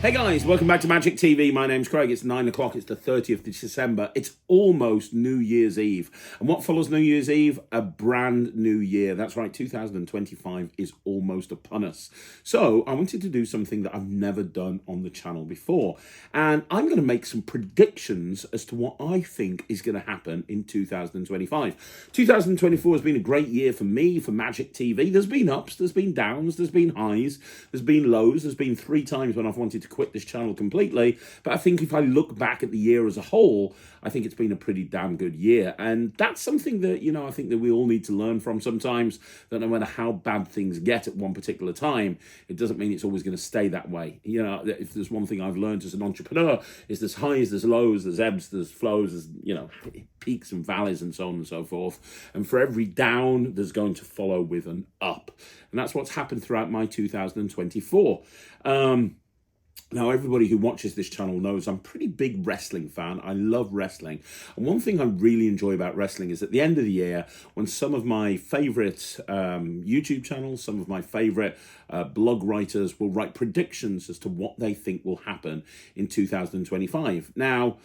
Hey guys, welcome back to Magic TV. My name's Craig. It's 9 o'clock. It's the 30th of December. It's almost New Year's Eve. And what follows New Year's Eve? A brand new year. That's right, 2025 is almost upon us. So I wanted to do something that I've never done on the channel before. And I'm going to make some predictions as to what I think is going to happen in 2025. 2024 has been a great year for me, for Magic TV. There's been ups, there's been downs, there's been highs, there's been lows. There's been 3 times when I've wanted to quit this channel completely, but I think if I look back at the year as a whole, I think it's been a pretty damn good year. And that's something that, I think that we all need to learn from sometimes, that no matter how bad things get at one particular time, it doesn't mean it's always going to stay that way. If there's one thing I've learned as an entrepreneur, is there's highs, there's lows, there's ebbs, there's flows, there's, peaks and valleys and so on and so forth. And for every down, there's going to follow with an up. And that's what's happened throughout my 2024. Now, everybody who watches this channel knows I'm a pretty big wrestling fan. I love wrestling. And one thing I really enjoy about wrestling is at the end of the year, when some of my favourite YouTube channels, some of my favourite blog writers will write predictions as to what they think will happen in 2025. Now,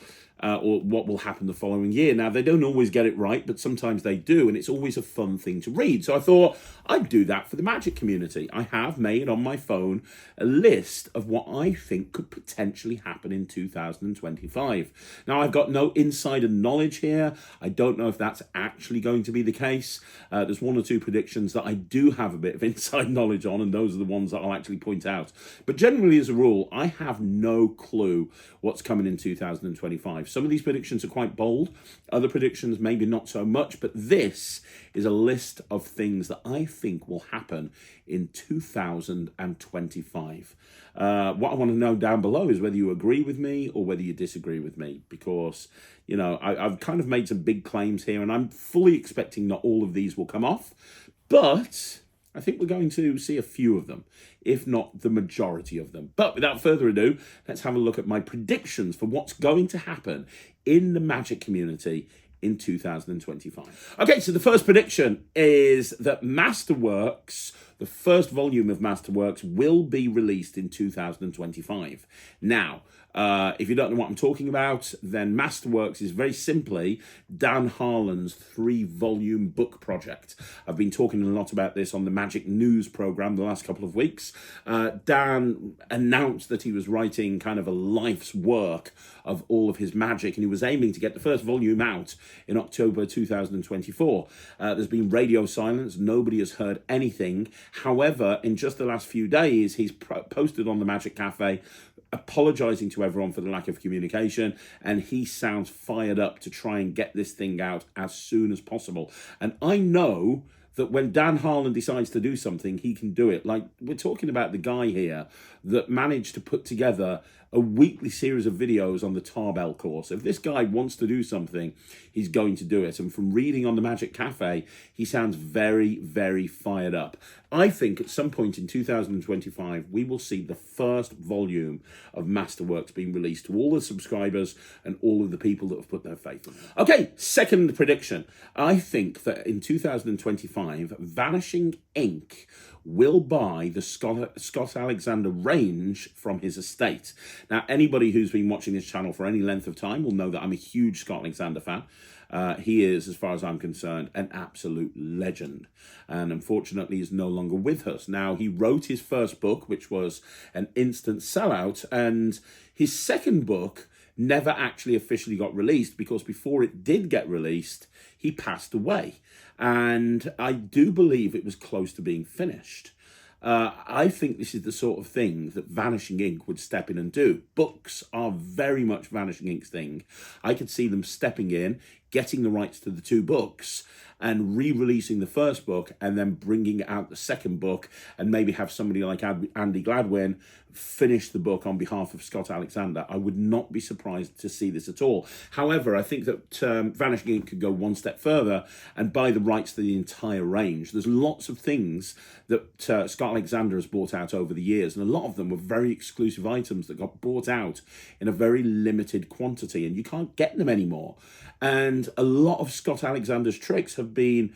or what will happen the following year. Now, they don't always get it right, but sometimes they do, and it's always a fun thing to read. So I thought I'd do that for the Magic community. I have made on my phone a list of what I think could potentially happen in 2025. Now, I've got no insider knowledge here. I don't know if that's actually going to be the case. There's 1 or 2 predictions that I do have a bit of inside knowledge on, and those are the ones that I'll actually point out. But generally, as a rule, I have no clue what's coming in 2025. Some of these predictions are quite bold. Other predictions, maybe not so much. But this is a list of things that I think will happen in 2025. What I want to know down below is whether you agree with me or whether you disagree with me. Because, I've kind of made some big claims here. And I'm fully expecting not all of these will come off. But I think we're going to see a few of them, if not the majority of them. But without further ado, let's have a look at my predictions for what's going to happen in the Magic community in 2025. Okay, so the first prediction is that Masterworks, the first volume of Masterworks, will be released in 2025. Now, if you don't know what I'm talking about, then Masterworks is very simply Dan Harlan's 3-volume book project. I've been talking a lot about this on the Magic News program the last couple of weeks. Dan announced that he was writing kind of a life's work of all of his Magic, and he was aiming to get the first volume out in October 2024. There's been radio silence. Nobody has heard anything. However, in just the last few days, he's posted on the Magic Cafe apologizing to everyone for the lack of communication, and he sounds fired up to try and get this thing out as soon as possible. And I know that when Dan Harlan decides to do something, he can do it. Like, we're talking about the guy here that managed to put together a weekly series of videos on the Tarbell course. If this guy wants to do something, he's going to do it. And from reading on the Magic Cafe, he sounds very, very fired up. I think at some point in 2025, we will see the first volume of Masterworks being released to all the subscribers and all of the people that have put their faith in it. Okay, second prediction. I think that in 2025, Vanishing Inc. will buy the Scott Alexander range from his estate. Now, anybody who's been watching this channel for any length of time will know that I'm a huge Scott Alexander fan. He is, as far as I'm concerned, an absolute legend. And unfortunately, is no longer with us. Now, he wrote his first book, which was an instant sellout. And his second book never actually officially got released, because before it did get released, he passed away. And I do believe it was close to being finished. I think this is the sort of thing that Vanishing Inc. would step in and do. Books are very much Vanishing Inc.'s thing. I could see them stepping in, getting the rights to the 2 books, and re-releasing the first book, and then bringing out the second book, and maybe have somebody like Andy Gladwin finish the book on behalf of Scott Alexander. I would not be surprised to see this at all. However, I think that Vanishing Inc. could go one step further and buy the rights to the entire range. There's lots of things that Scott Alexander has bought out over the years, and a lot of them were very exclusive items that got bought out in a very limited quantity, and you can't get them anymore. And a lot of Scott Alexander's tricks have been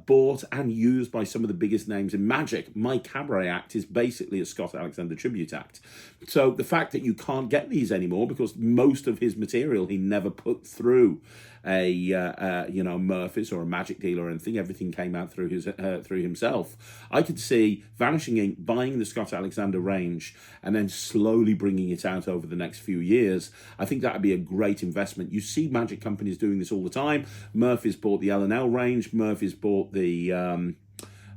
bought and used by some of the biggest names in Magic. My Cabaret Act is basically a Scott Alexander tribute act. So the fact that you can't get these anymore because most of his material he never put through a Murphy's or a Magic dealer or anything. Everything came out through himself. I could see Vanishing Inc. buying the Scott Alexander range and then slowly bringing it out over the next few years. I think that would be a great investment. You see Magic companies doing this all the time. Murphy's bought the L&L range. Murphy's bought the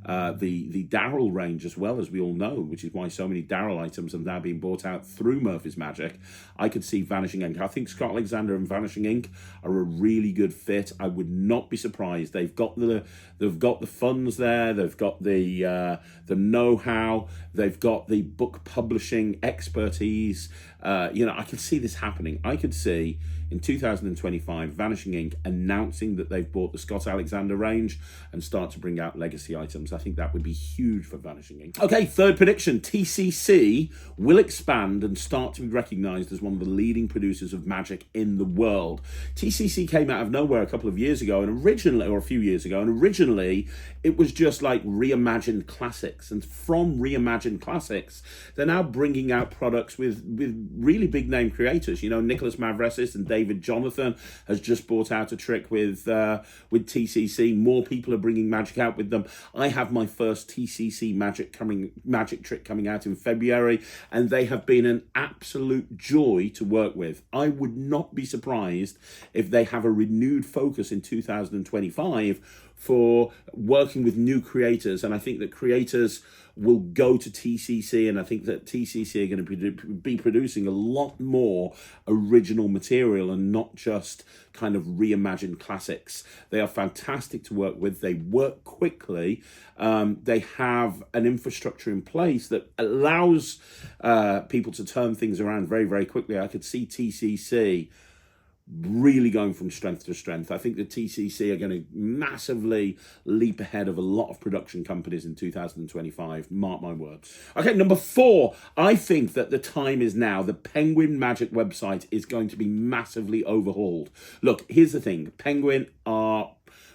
Daryl range as well, as we all know, which is why so many Daryl items have now been bought out through Murphy's Magic. I could see Vanishing Inc. I think Scott Alexander and Vanishing Inc. are a really good fit. I would not be surprised. They've got the funds there. They've got the know-how. They've got the book publishing expertise. I could see this happening. I could see in 2025 Vanishing Inc. announcing that they've bought the Scott Alexander range and start to bring out legacy items. I think that would be huge for Vanishing Inc. Okay, third prediction. TCC will expand and start to be recognized as one of the leading producers of Magic in the world. TCC came out of nowhere a couple of years ago, and a few years ago, and originally it was just like reimagined classics. And from reimagined classics, they're now bringing out products with really big name creators. Nicholas Mavresis and David Jonathan has just brought out a trick with TCC. More people are bringing Magic out with them. I have my first TCC Magic trick coming out in February, and they have been an absolute joy to work with. I would not be surprised if they have a renewed focus in 2025 for working with new creators, and I think that creators will go to TCC, and I think that TCC are going to be producing a lot more original material and not just kind of reimagined classics. They are fantastic to work with. They work quickly. They have an infrastructure in place that allows people to turn things around very, very quickly. I could see TCC really going from strength to strength. I think the TCC are going to massively leap ahead of a lot of production companies in 2025. Mark my words. Okay, number 4. I think that the time is now. The Penguin Magic website is going to be massively overhauled. Look, here's the thing. Penguin are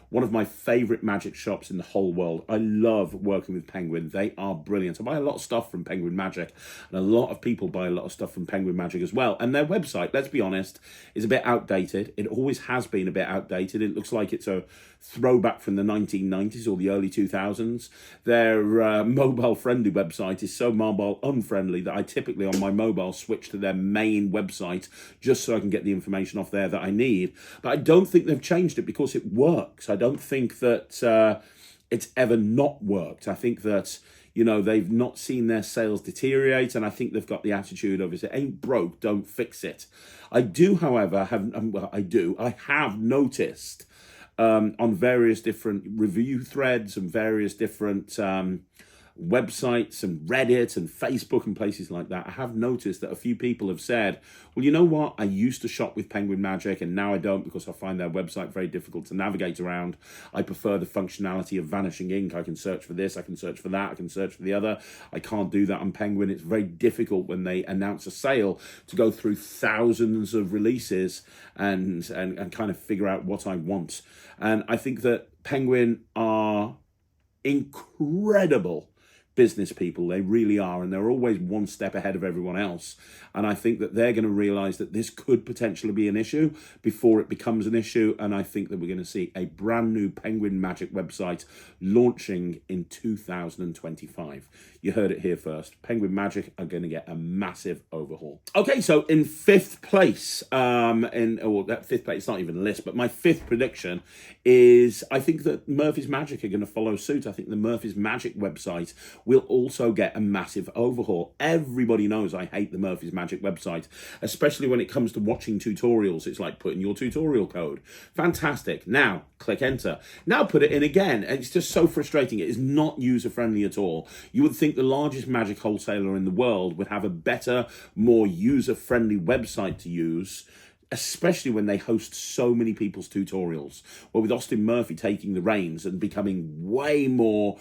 one of my favorite Magic shops in the whole world. I love working with Penguin. They are brilliant. I buy a lot of stuff from Penguin Magic, and a lot of people buy a lot of stuff from Penguin Magic as well. And their website, let's be honest, is a bit outdated. It always has been a bit outdated. It looks like it's a throwback from the 1990s or the early 2000s. Their mobile-friendly website is so mobile-unfriendly that I typically on my mobile switch to their main website just so I can get the information off there that I need. But I don't think they've changed it because it works. I don't think that it's ever not worked. I think that they've not seen their sales deteriorate, and I think they've got the attitude of, if it ain't broke, don't fix it. I do, however, I have noticed on various different review threads and various different websites and Reddit and Facebook and places like that, I have noticed that a few people have said, well, you know what? I used to shop with Penguin Magic and now I don't because I find their website very difficult to navigate around. I prefer the functionality of Vanishing Inc. I can search for this, I can search for that, I can search for the other. I can't do that on Penguin. It's very difficult when they announce a sale to go through thousands of releases and kind of figure out what I want. And I think that Penguin are incredible business people. They really are, and they're always one step ahead of everyone else. And I think that they're going to realize that this could potentially be an issue before it becomes an issue. And I think that we're going to see a brand new Penguin Magic website launching in 2025. You heard it here first. Penguin Magic are going to get a massive overhaul. Okay, so in 5th place, that 5th place, it's not even a list, but my 5th prediction is I think that Murphy's Magic are going to follow suit. I think the Murphy's Magic website will also get a massive overhaul. Everybody knows I hate the Murphy's Magic website, especially when it comes to watching tutorials. It's like putting your tutorial code. Fantastic. Now, click enter. Now put it in again. It's just so frustrating. It is not user-friendly at all. You would think the largest Magic wholesaler in the world would have a better, more user-friendly website to use, especially when they host so many people's tutorials. Well, with Austin Murphy taking the reins and becoming way more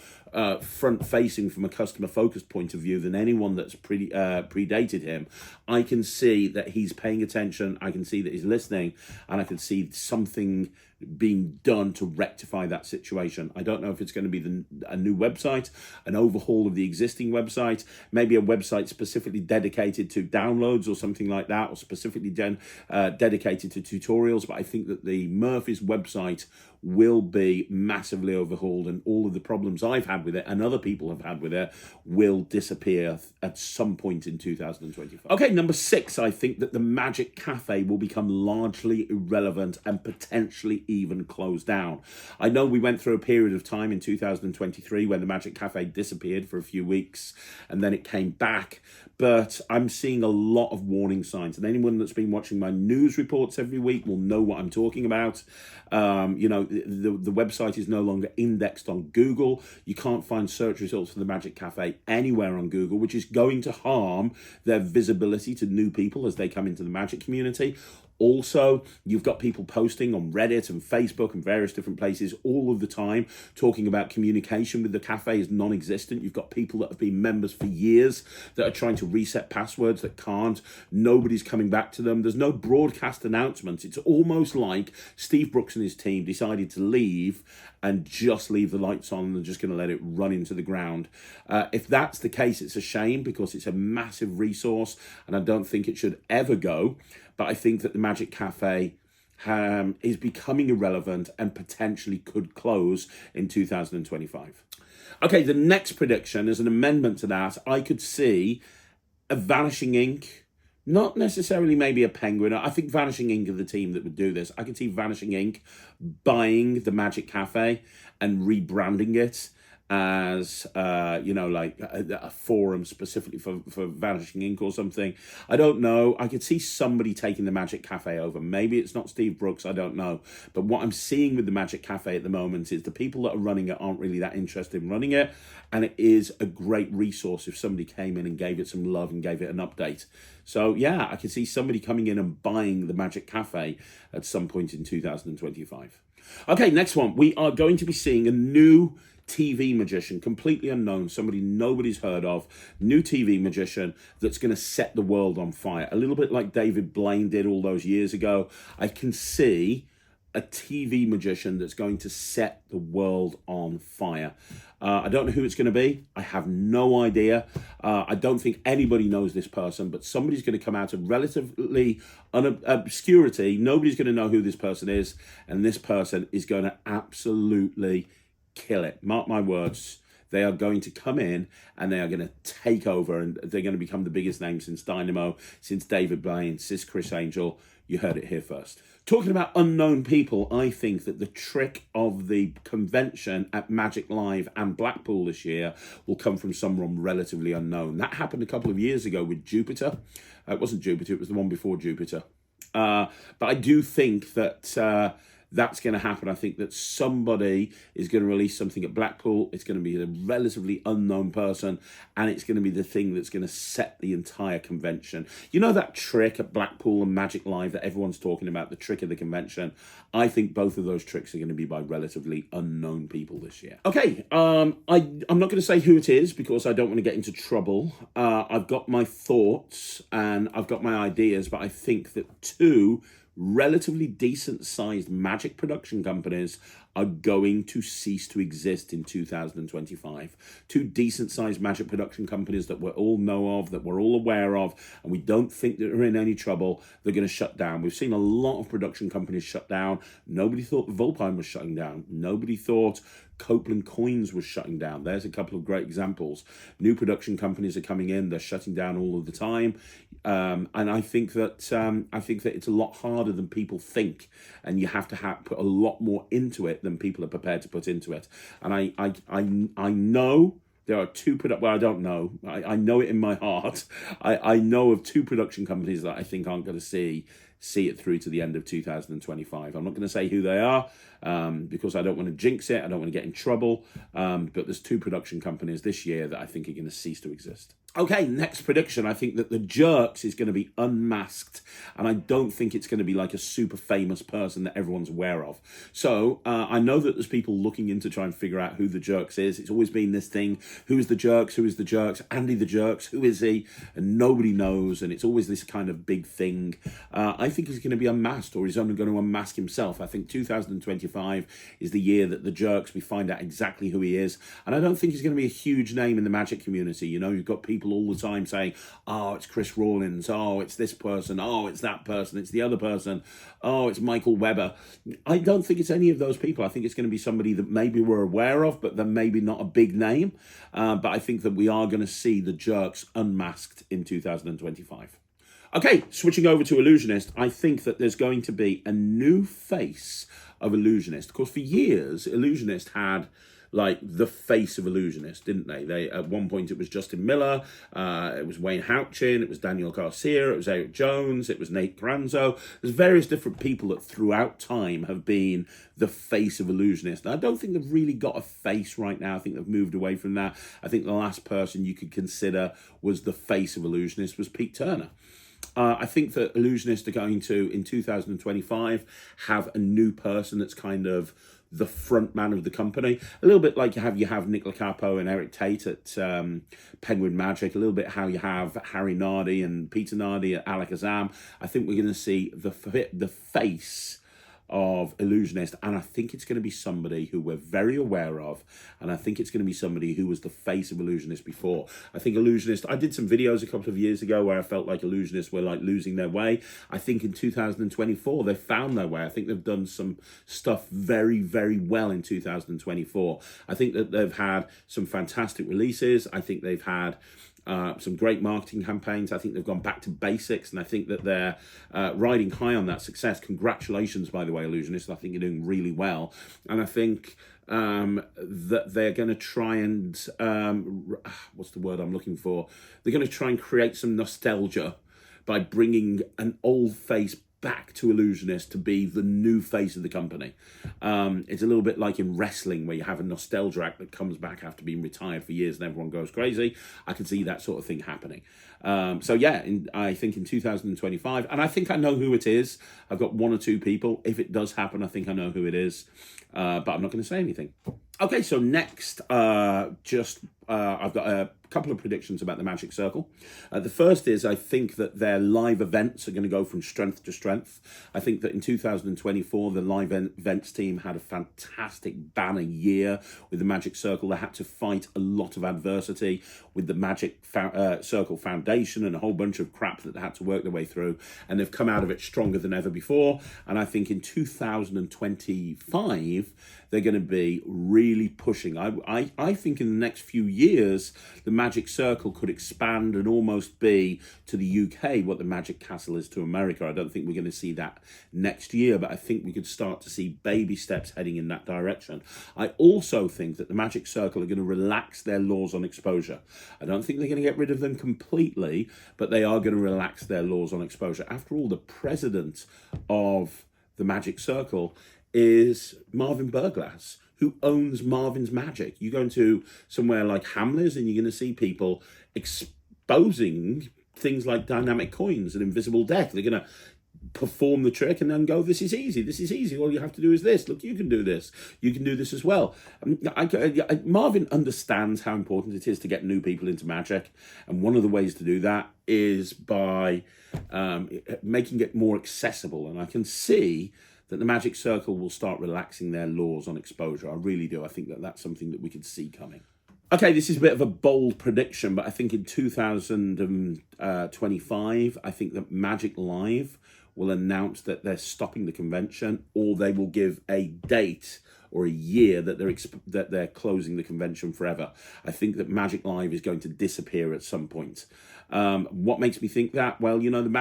front-facing from a customer-focused point of view than anyone that's predated him, I can see that he's paying attention, I can see that he's listening, and I can see something being done to rectify that situation. I don't know if it's going to be a new website, an overhaul of the existing website, maybe a website specifically dedicated to downloads or something like that, or specifically dedicated to tutorials. But I think that the Murphy's website will be massively overhauled, and all of the problems I've had with it and other people have had with it will disappear at some point in 2025. Okay, number 6, I think that the Magic Cafe will become largely irrelevant and potentially even closed down. I know we went through a period of time in 2023 when the Magic Cafe disappeared for a few weeks and then it came back, but I'm seeing a lot of warning signs, and anyone that's been watching my news reports every week will know what I'm talking about. The website is no longer indexed on Google. You can't find search results for the Magic Cafe anywhere on Google, which is going to harm their visibility to new people as they come into the Magic community. Also, you've got people posting on Reddit and Facebook and various different places all of the time talking about communication with the cafe is non-existent. You've got people that have been members for years that are trying to reset passwords that can't. Nobody's coming back to them. There's no broadcast announcements. It's almost like Steve Brooks and his team decided to leave and just leave the lights on and they're just going to let it run into the ground. If that's the case, it's a shame because it's a massive resource and I don't think it should ever go. But I think that the Magic Cafe is becoming irrelevant and potentially could close in 2025. Okay, the next prediction is an amendment to that. I could see a Vanishing Inc. Not necessarily maybe a Penguin. I think Vanishing Inc. are the team that would do this. I could see Vanishing Inc. buying the Magic Cafe and rebranding it as, like a forum specifically for Vanishing Inc. or something. I don't know. I could see somebody taking the Magic Cafe over. Maybe it's not Steve Brooks. I don't know. But what I'm seeing with the Magic Cafe at the moment is the people that are running it aren't really that interested in running it. And it is a great resource if somebody came in and gave it some love and gave it an update. So, yeah, I could see somebody coming in and buying the Magic Cafe at some point in 2025. Okay, next one. We are going to be seeing a new TV magician, completely unknown, somebody nobody's heard of, new TV magician that's going to set the world on fire. A little bit like David Blaine did all those years ago. I can see a TV magician that's going to set the world on fire. I don't know who it's going to be. I have no idea. I don't think anybody knows this person, but somebody's going to come out of relatively obscurity. Nobody's going to know who this person is, and this person is going to absolutely kill it. Mark my words. They are going to come in and they are going to take over, and they're going to become the biggest name since Dynamo, since David Blaine, since Chris Angel. You heard it here first. Talking about unknown people, I think that the trick of the convention at Magic Live and Blackpool this year will come from someone relatively unknown. That happened a couple of years ago with Jupiter. It wasn't Jupiter, it was the one before Jupiter. But I do think that that's going to happen. I think that somebody is going to release something at Blackpool. It's going to be a relatively unknown person, and it's going to be the thing that's going to set the entire convention. You know that trick at Blackpool and Magic Live that everyone's talking about, the trick of the convention? I think both of those tricks are going to be by relatively unknown people this year. Okay, I'm not going to say who it is because I don't want to get into trouble. I've got my thoughts and I've got my ideas, but I think that two relatively decent-sized magic production companies are going to cease to exist in 2025. Two decent-sized magic production companies that we all know of, that we're all aware of, and we don't think that they're in any trouble, they're going to shut down. We've seen a lot of production companies shut down. Nobody thought Volpine was shutting down. Nobody thought Copeland Coins was shutting down. There's a couple of great examples. New production companies are coming in. They're shutting down all of the time. And I think that it's a lot harder than people think. And you have to put a lot more into it than people are prepared to put into it. And I know there are two I don't know. I know it in my heart. I know of two production companies that I think aren't going to see it through to the end of 2025. I'm not going to say who they are because I don't want to jinx it. I don't want to get in trouble. But there's two production companies this year that I think are going to cease to exist. Okay, next prediction. I think that the Jerx is going to be unmasked, and I don't think it's going to be like a super famous person that everyone's aware of. So I know that there's people looking in to try and figure out who the Jerx is. It's always been this thing: who is the Jerx? Who is the Jerx? Andy the Jerx? Who is he? And nobody knows, and it's always this kind of big thing. I think he's going to be unmasked, or he's only going to unmask himself. I think 2025 is the year that the Jerx, we find out exactly who he is, and I don't think he's going to be a huge name in the Magic community. You know, you've got people all the time saying, oh, it's Chris Rawlins, oh, it's this person, oh, it's that person, it's the other person, oh, it's Michael Webber. I don't think it's any of those people. I think it's going to be somebody that maybe we're aware of, but then maybe not a big name. But I think that we are going to see the Jerx unmasked in 2025. Okay, switching over to Ellusionist, I think that there's going to be a new face of Ellusionist. Of course, for years, Ellusionist had like the face of Ellusionist, didn't they? They at one point it was Justin Miller, it was Wayne Houchin, it was Daniel Garcia, it was Eric Jones, it was Nate Granzo. There's various different people that throughout time have been the face of Ellusionist. And I don't think they've really got a face right now. I think they've moved away from that. I think the last person you could consider was the face of Ellusionist was Pete Turner. I think that Ellusionists are going to, in 2025, have a new person that's kind of the front man of the company. A little bit like you have Nick Lacapo and Eric Tate at Penguin Magic. A little bit how you have Harry Nardi and Peter Nardi at Alakazam. I think we're going to see the face of Ellusionist, and I think it's going to be somebody who we're very aware of, and I think it's going to be somebody who was the face of Ellusionist before. I think Ellusionist, I did some videos a couple of years ago where I felt like Ellusionists were like losing their way. I think in 2024 they found their way. I think they've done some stuff very, very well in 2024. I think that they've had some fantastic releases. I think they've had some great marketing campaigns. I think they've gone back to basics, and I think that they're riding high on that success. Congratulations, by the way, Ellusionists. I think you're doing really well. And I think that they're going to try and, what's the word I'm looking for? They're going to try and create some nostalgia by bringing an old face back to Ellusionist to be the new face of the company. It's a little bit like in wrestling where you have a nostalgia act that comes back after being retired for years and everyone goes crazy. I can see that sort of thing happening. So yeah, I think in 2025, and I think I know who it is. I've got one or two people. If it does happen, I think I know who it is, but I'm not going to say anything. Okay, so next, I've got a couple of predictions about the Magic Circle. The first is I think that their live events are going to go from strength to strength. I think that in 2024, the live events team had a fantastic banner year with the Magic Circle. They had to fight a lot of adversity with the Magic Circle Foundation and a whole bunch of crap that they had to work their way through. And they've come out of it stronger than ever before. And I think in 2025, they're going to be really pushing. I think in the next few years, the Magic Circle could expand and almost be to the UK what the Magic Castle is to America. I don't think we're going to see that next year, but I think we could start to see baby steps heading in that direction. I also think that the Magic Circle are going to relax their laws on exposure. I don't think they're going to get rid of them completely, but they are going to relax their laws on exposure. After all, the president of the Magic Circle is Marvin Burglass, who owns Marvin's Magic. You go into somewhere like Hamleys and you're going to see people exposing things like dynamic coins and invisible deck. They're going to perform the trick and then go, this is easy, this is easy. All you have to do is this. Look, you can do this. You can do this as well. Marvin understands how important it is to get new people into Magic. And one of the ways to do that is by making it more accessible. And I can see that the Magic Circle will start relaxing their laws on exposure. I really do. I think that that's something that we could see coming. Okay, this is a bit of a bold prediction, but I think in 2025, I think that Magic Live will announce that they're stopping the convention, or they will give a date or a year that they're closing the convention forever. I think that Magic Live is going to disappear at some point. What makes me think that? Well, you know,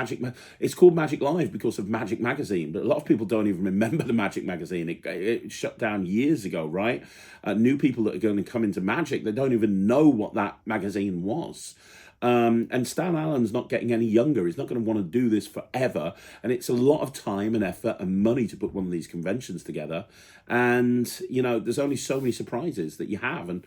it's called Magic Live because of Magic Magazine, but a lot of people don't even remember the Magic Magazine. It shut down years ago, right? New people that are going to come into Magic, they don't even know what that magazine was. And Stan Allen's not getting any younger. He's not going to want to do this forever. And it's a lot of time and effort and money to put one of these conventions together. And, you know, there's only so many surprises that you have. And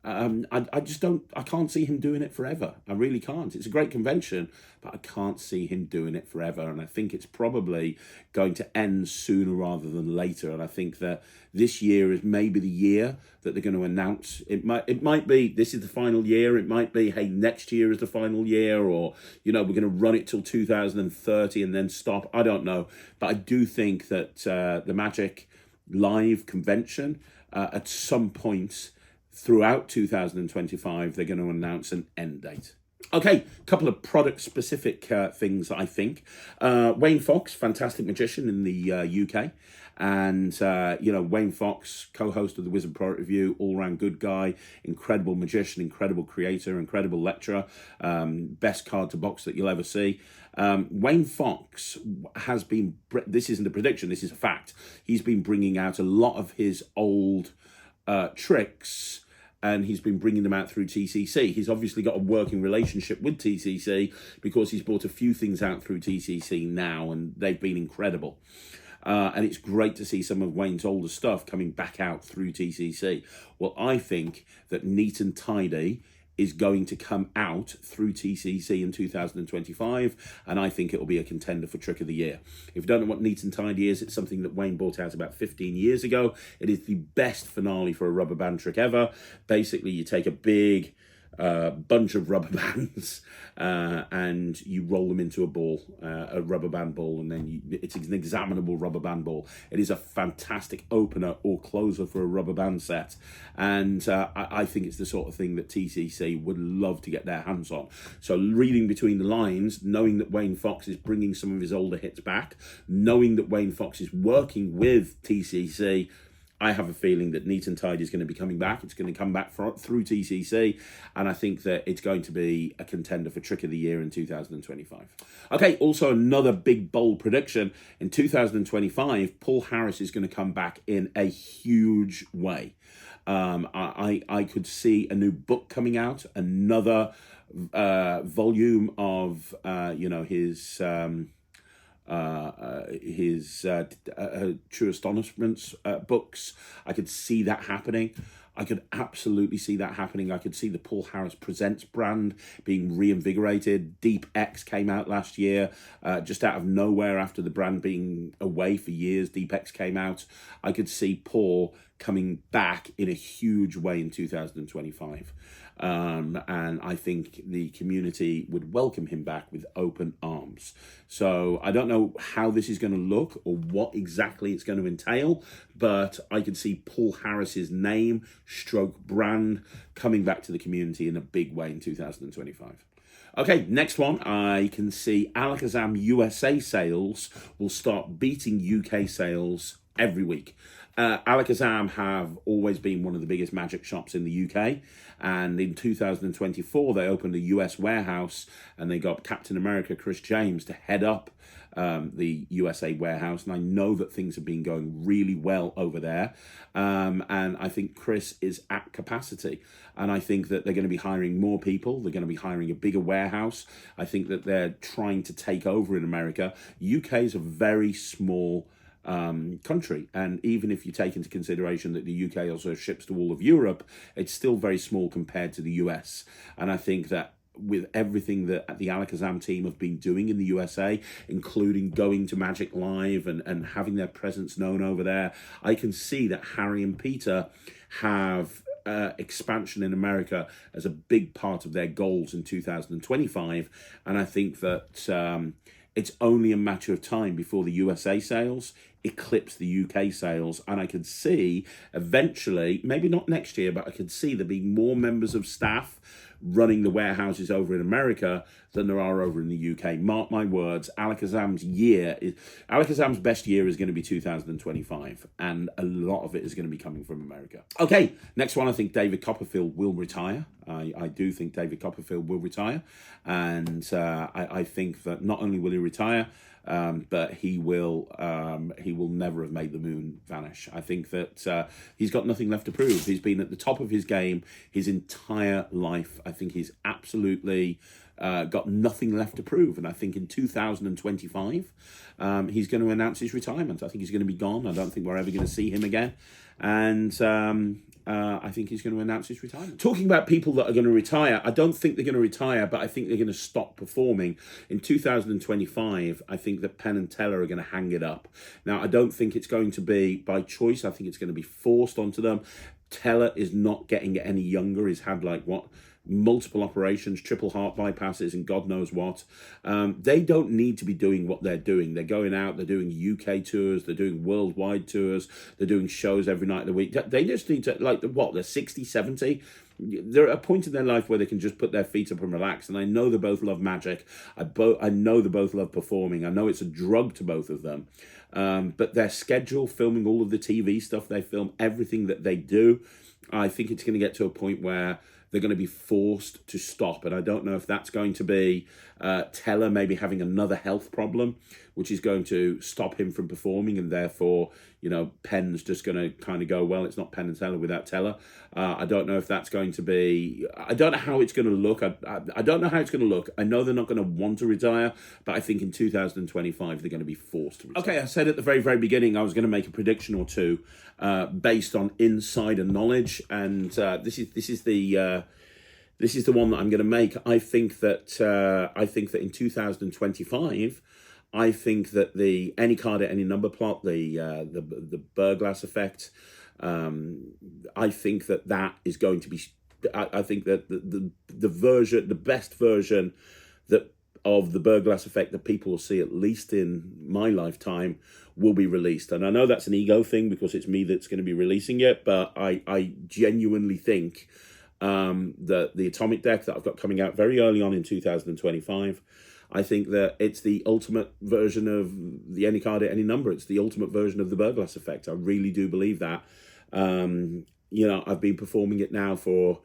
I can't see him doing it forever. I really can't. It's a great convention, but I can't see him doing it forever. And I think it's probably going to end sooner rather than later. And I think that this year is maybe the year that they're going to announce. It might be this is the final year. It might be, hey, next year is the final year, or, you know, we're going to run it till 2030 and then stop. I don't know. But I do think that the Magic Live convention at some point throughout 2025, they're going to announce an end date. Okay, a couple of product-specific things, I think. Wayne Fox, fantastic magician in the UK. And, you know, Wayne Fox, co-host of the Wizard Product Review, all-round good guy, incredible magician, incredible creator, incredible lecturer, best card to box that you'll ever see. Wayne Fox has been, this isn't a prediction, this is a fact, he's been bringing out a lot of his old tricks, and he's been bringing them out through TCC. He's obviously got a working relationship with TCC because he's brought a few things out through TCC now, and they've been incredible. And it's great to see some of Wayne's older stuff coming back out through TCC. Well, I think that Neat and Tidy is going to come out through TCC in 2025, and I think it will be a contender for Trick of the Year. If you don't know what Neat and Tidy is, it's something that Wayne brought out about 15 years ago. It is the best finale for a rubber band trick ever. Basically, you take a big bunch of rubber bands and you roll them into a ball, a rubber band ball, and then it's an examinable rubber band ball. It is a fantastic opener or closer for a rubber band set, and I think it's the sort of thing that TCC would love to get their hands on. So reading between the lines, knowing that Wayne Fox is bringing some of his older hits back, knowing that Wayne Fox is working with TCC, I have a feeling that Neat and Tidy is going to be coming back. It's going to come back through TCC, and I think that it's going to be a contender for Trick of the Year in 2025. Okay, also another big, bold prediction. In 2025, Paul Harris is going to come back in a huge way. I could see a new book coming out, another volume of, you know, his True Astonishments books. I could see that happening. I could absolutely see that happening. I could see the Paul Harris Presents brand being reinvigorated. Deep X came out last year, just out of nowhere after the brand being away for years. Deep X came out. I could see Paul coming back in a huge way in 2025. And I think the community would welcome him back with open arms. So I don't know how this is going to look or what exactly it's going to entail, but I can see Paul Harris's name, stroke brand, coming back to the community in a big way in 2025. Okay, next one, I can see Alakazam USA sales will start beating UK sales every week. Alakazam have always been one of the biggest magic shops in the UK, and in 2024 they opened a US warehouse, and they got Captain America Chris James to head up the USA warehouse, and I know that things have been going really well over there, and I think Chris is at capacity, and I think that they're going to be hiring more people. They're going to be hiring a bigger warehouse. I think that they're trying to take over in America. UK is a very small country, and even if you take into consideration that the UK also ships to all of Europe, it's still very small compared to the US. And I think that with everything that the Alakazam team have been doing in the USA, including going to Magic Live and having their presence known over there, I can see that Harry and Peter have expansion in America as a big part of their goals in 2025. And I think that it's only a matter of time before the USA sales eclipse the UK sales, and I could see eventually, maybe not next year, but I could see there being more members of staff running the warehouses over in America than there are over in the UK. Mark my words, Alakazam's best year is going to be 2025, and a lot of it is going to be coming from America. Okay, next one, I think David Copperfield will retire. I do think David Copperfield will retire, and I think that not only will he retire, but he will never have made the moon vanish. I think that he's got nothing left to prove. He's been at the top of his game his entire life. I think he's absolutely got nothing left to prove. And I think in 2025, he's going to announce his retirement. I think he's going to be gone. I don't think we're ever going to see him again. And I think he's going to announce his retirement. Talking about people that are going to retire, I don't think they're going to retire, but I think they're going to stop performing. In 2025, I think that Penn and Teller are going to hang it up. Now, I don't think it's going to be by choice. I think it's going to be forced onto them. Teller is not getting any younger. He's had multiple operations, triple heart bypasses, and God knows what. They don't need to be doing what they're doing. They're going out, they're doing UK tours, they're doing worldwide tours, they're doing shows every night of the week. They just need to, they're 60, 70. They're at a point in their life where they can just put their feet up and relax. And I know they both love magic. I know they both love performing. I know it's a drug to both of them. But their schedule, filming all of the TV stuff they film, everything that they do, I think it's going to get to a point where they're going to be forced to stop. And I don't know if that's going to be Teller maybe having another health problem, which is going to stop him from performing. And therefore, Penn's just going to kind of go, well, it's not Penn and Teller without Teller. I don't know if that's going to be, I don't know how it's going to look. I don't know how it's going to look. I know they're not going to want to retire, but I think in 2025, they're going to be forced to retire. Okay, I said at the very, very beginning, I was going to make a prediction or two based on insider knowledge. And this is the one that I'm going to make. I think that in 2025, I think that the any card at any number plot, the Burglass effect, I think that is going to be. I think that the best version of the Burglass effect that people will see, at least in my lifetime, will be released. And I know that's an ego thing because it's me that's going to be releasing it, but I genuinely think that the Atomic deck that I've got coming out very early on in 2025, I think that it's the ultimate version of the any card at any number. It's the ultimate version of the Burglass effect. I really do believe that. I've been performing it now for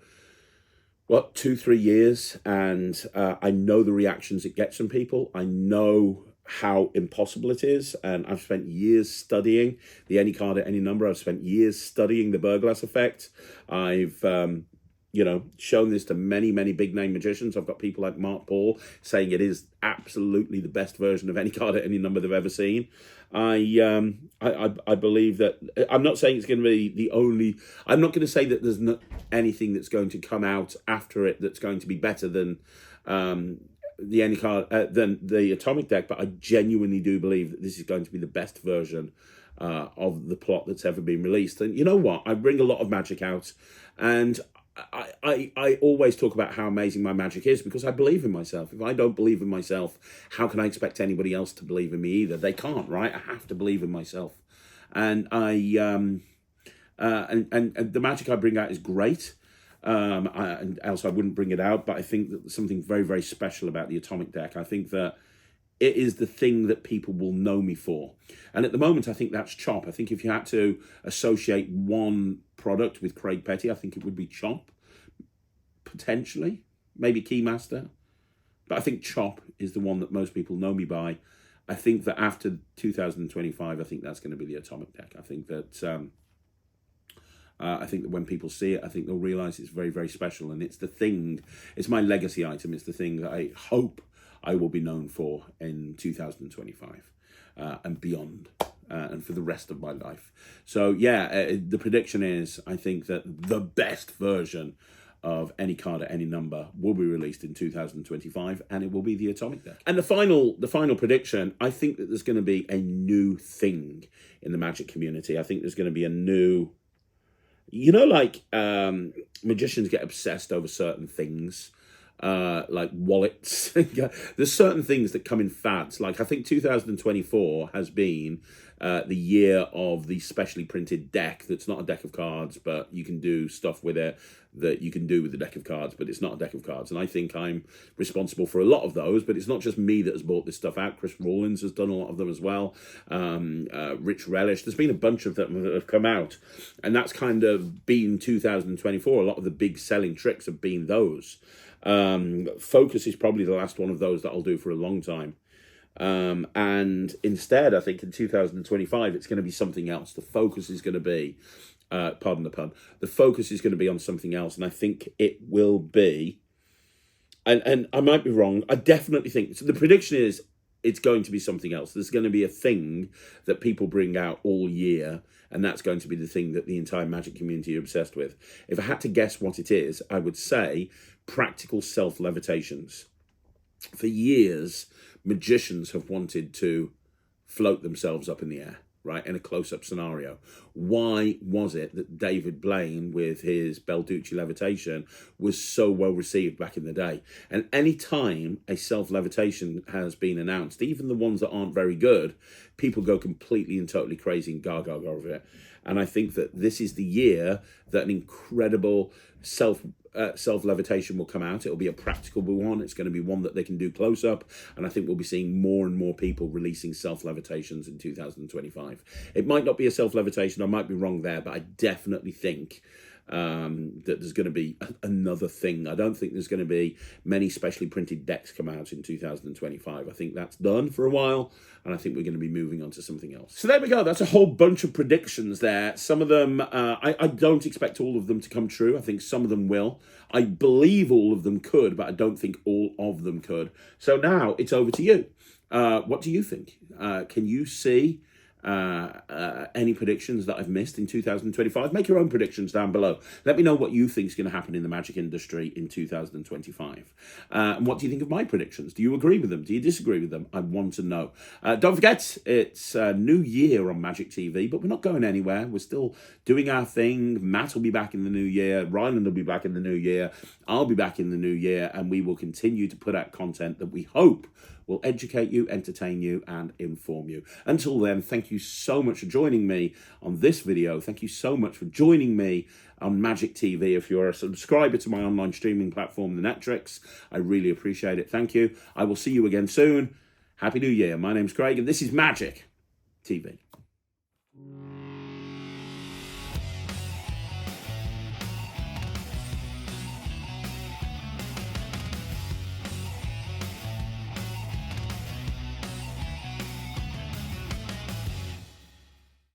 2-3 years, and I know the reactions it gets from people. I know how impossible it is, and I've spent years studying the any card at any number. I've spent years studying the Burglass effect. I've shown this to many, many big name magicians. I've got people like Mark Paul saying it is absolutely the best version of any card at any number they've ever seen. I believe that. I'm not saying it's going to be the only. I'm not going to say that there's not anything that's going to come out after it that's going to be better than the any card than the Atomic deck. But I genuinely do believe that this is going to be the best version of the plot that's ever been released. And you know what? I bring a lot of magic out, and I always talk about how amazing my magic is because I believe in myself. If I don't believe in myself, how can I expect anybody else to believe in me either? They can't, right? I have to believe in myself. And and the magic I bring out is great. And else I wouldn't bring it out, but I think that there's something very, very special about the Atomic deck. I think that it is the thing that people will know me for. And at the moment, I think that's Chop. I think if you had to associate one product with Craig Petty, I think it would be Chop, potentially. Maybe Keymaster. But I think Chop is the one that most people know me by. I think that after 2025, I think that's going to be the Atomic deck. I think that when people see it, I think they'll realise it's very, very special. And it's the thing, it's my legacy item. It's the thing that I hope I will be known for in 2025 and beyond, and for the rest of my life. So yeah, the prediction is I think that the best version of any card at any number will be released in 2025, and it will be the Atomic deck. And the final prediction, I think that there's going to be a new thing in the Magic community. I think there's going to be a new, magicians get obsessed over certain things. Like wallets. There's certain things that come in fads. Like I think 2024 has been the year of the specially printed deck that's not a deck of cards, but you can do stuff with it that you can do with the deck of cards, but it's not a deck of cards. And I think I'm responsible for a lot of those, but it's not just me that has bought this stuff out. Chris Rawlins has done a lot of them as well. Rich Relish. There's been a bunch of them that have come out, and that's kind of been 2024. A lot of the big selling tricks have been those. Focus is probably the last one of those that I'll do for a long time. And instead, I think in 2025, it's going to be something else. The focus is going to be, pardon the pun, the focus is going to be on something else. And I think it will be, and I might be wrong, I definitely think, so the prediction is it's going to be something else. There's going to be a thing that people bring out all year, and that's going to be the thing that the entire Magic community are obsessed with. If I had to guess what it is, I would say practical self-levitations. For years, magicians have wanted to float themselves up in the air, right, in a close-up scenario. Why was it that David Blaine, with his Belducci levitation, was so well received back in the day? And any time a self-levitation has been announced, even the ones that aren't very good, people go completely and totally crazy and gaga over it. And I think that this is the year that an incredible self-levitation will come out. It'll be a practical one. It's going to be one that they can do close up. And I think we'll be seeing more and more people releasing self-levitations in 2025. It might not be a self-levitation. I might be wrong there, but I definitely think that there's going to be another thing. I don't think there's going to be many specially printed decks come out in 2025. I think that's done for a while, and I think we're going to be moving on to something else. So there we go. That's a whole bunch of predictions there. Some of them, I don't expect all of them to come true. I think some of them will. I believe all of them could, but I don't think all of them could. So now it's over to you. What do you think? Can you see any predictions that I've missed in 2025? Make your own predictions down below. Let me know what you think is going to happen in the Magic industry in 2025. And what do you think of my predictions? Do you agree with them? Do you disagree with them? I want to know. Don't forget, it's a new year on Magic TV, but we're not going anywhere. We're still doing our thing. Matt will be back in the new year. Ryland will be back in the new year. I'll be back in the new year, and we will continue to put out content that we hope will educate you, entertain you, and inform you. Until then, thank you so much for joining me on this video. Thank you so much for joining me on Magic TV. If you're a subscriber to my online streaming platform, The Netrix, I really appreciate it. Thank you. I will see you again soon. Happy New Year. My name's Craig, and this is Magic TV.